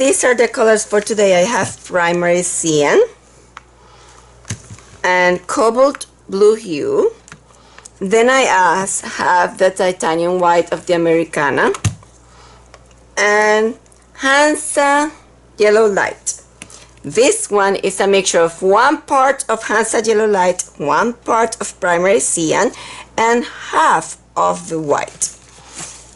these are the colors for today. I have primary Cyan and Cobalt Blue Hue. Then I have the titanium white of the Americana and Hansa yellow light. This one is a mixture of 1 part of Hansa yellow light, 1 part of primary Cyan, and half of the white.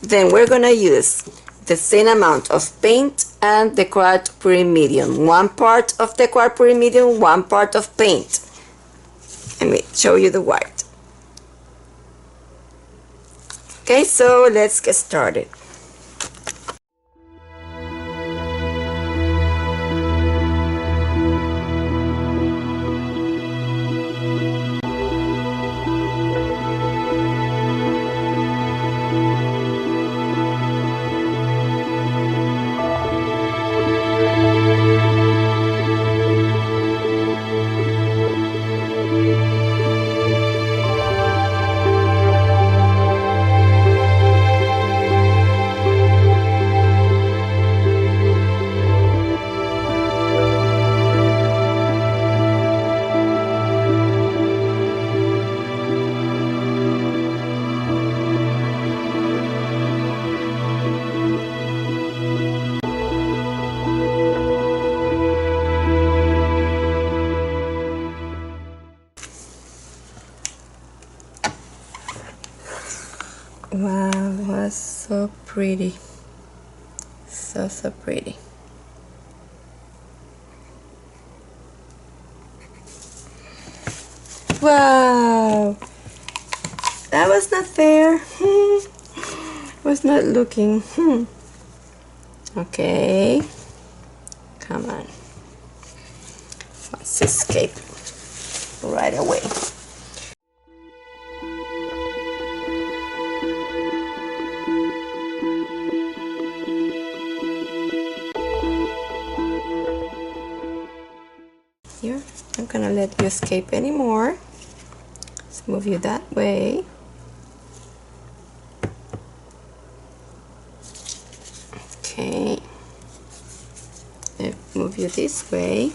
Then we're gonna use the same amount of paint and DecoArt Pure Medium. 1 part of DecoArt Pure Medium, 1 part of paint. Let me show you the white. Okay, so let's get started. Wow, that's so pretty. So pretty. Wow, that was not fair. Was not looking. Okay, come on. Let's escape right away. Here, I'm gonna let you escape anymore. Let's move you that way. Okay, move you this way.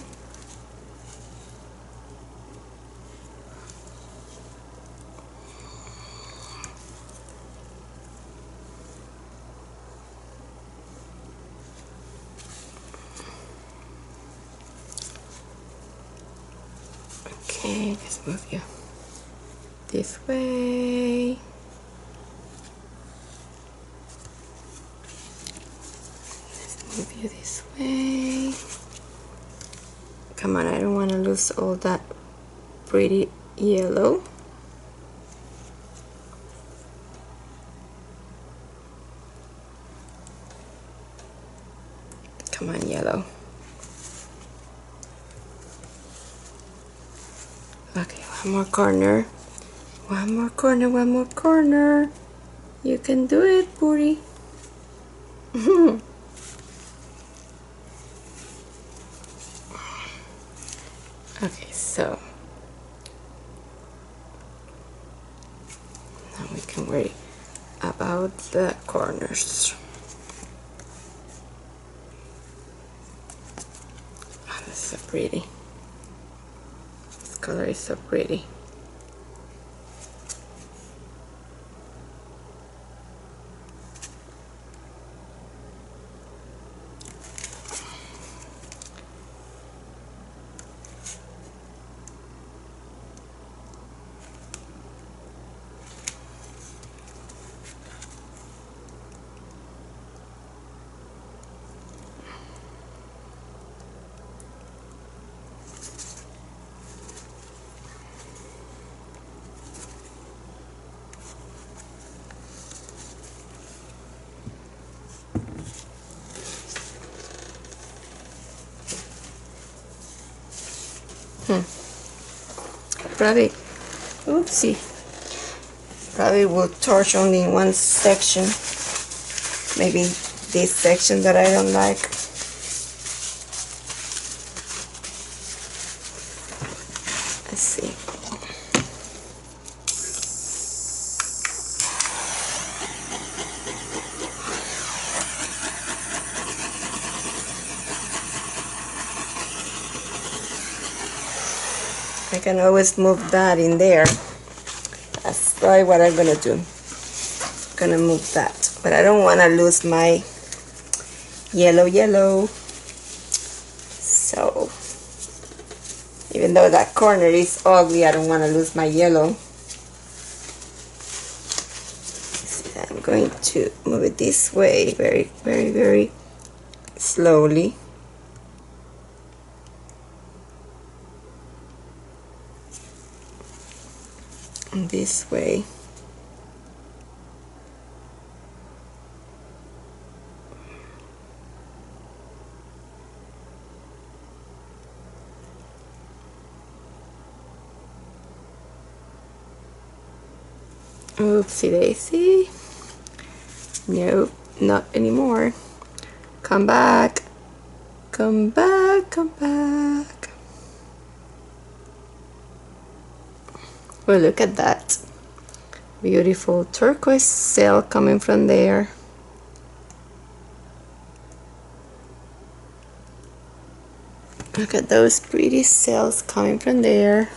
Okay, let's move you this way. Let's move you this way. Come on, I don't want to lose all that pretty yellow. Come on, yellow. Okay, one more corner. One more corner, one more corner. You can do it, Puri. Okay, so now we can worry about the corners. Oh, that's so pretty. This color is so pretty. Probably, oopsie, probably will torch only in one section, maybe this section that I don't like. Let's see. I can always move that in there. That's probably what I'm gonna do. Gonna move that, but I don't want to lose my yellow. So even though that corner is ugly, I don't want to lose my yellow. So I'm going to move it this way, very slowly. And this way. Oopsie daisy. Nope, not anymore. Come back. Come back. Oh, look at that. Beautiful turquoise cell coming from there. Look at those pretty cells coming from there.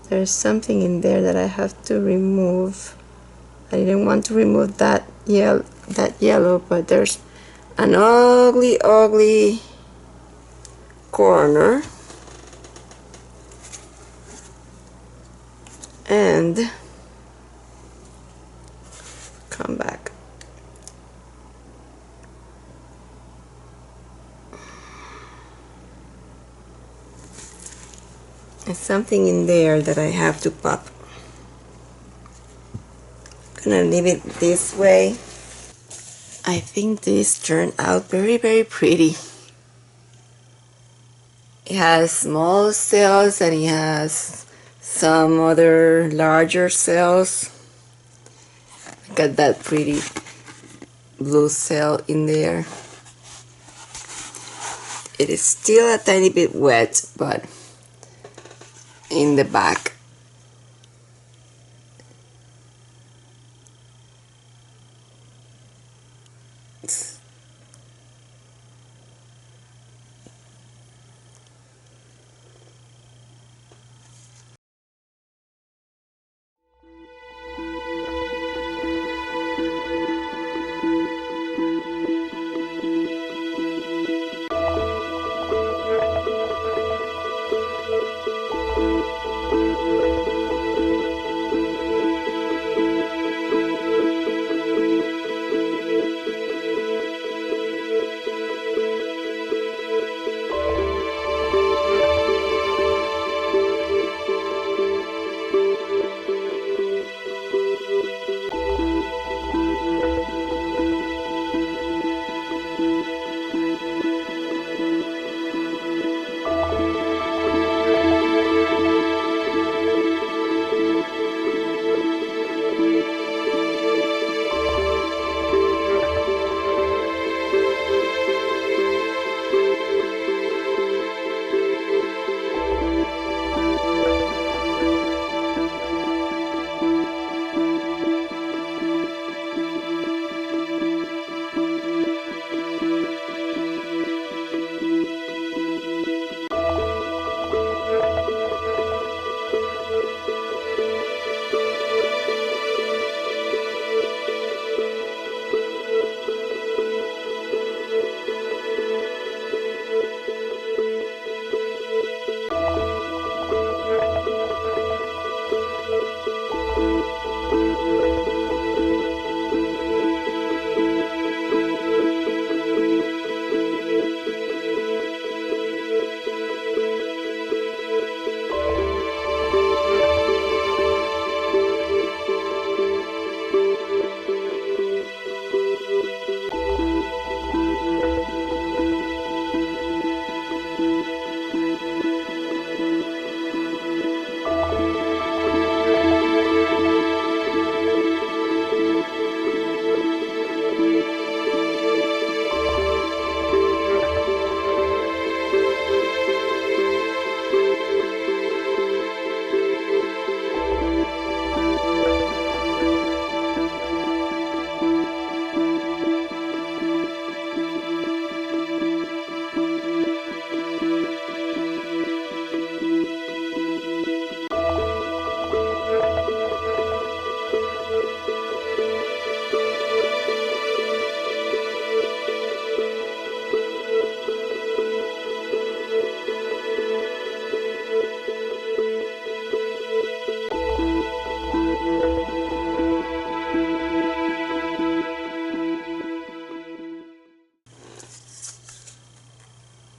There's something in there that I have to remove. I didn't want to remove that yellow, but there's an ugly corner. And come back. There's something in there that I have to pop. I'm gonna leave it this way. I think this turned out very pretty. It has small cells and it has some other larger cells. Look at that pretty blue cell in there. It is still a tiny bit wet, but in the back.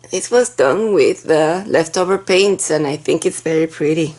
This was done with the leftover paints and I think it's very pretty.